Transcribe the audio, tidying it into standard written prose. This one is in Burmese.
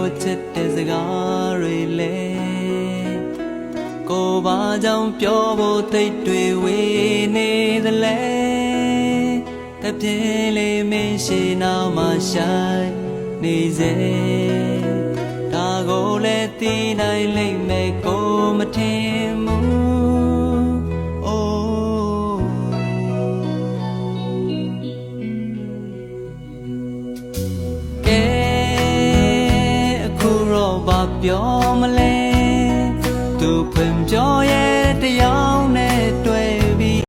ကိုချစ်တဲ့စကားတွေလဲကိုဘာကြောင့်ပြောဖို့သိတွေဝေနေသလဲတပြင်းလေးမင်းရှိနောက်မှရှိုင်းနေစေဒါကိုလည်းသိနိုင်လိမ့်မယ်ကိုမထင်ဘူးအိုးကဲအခုတော့ဘာပြောမလဲသူဖွင့်ပြောရဲ့တရား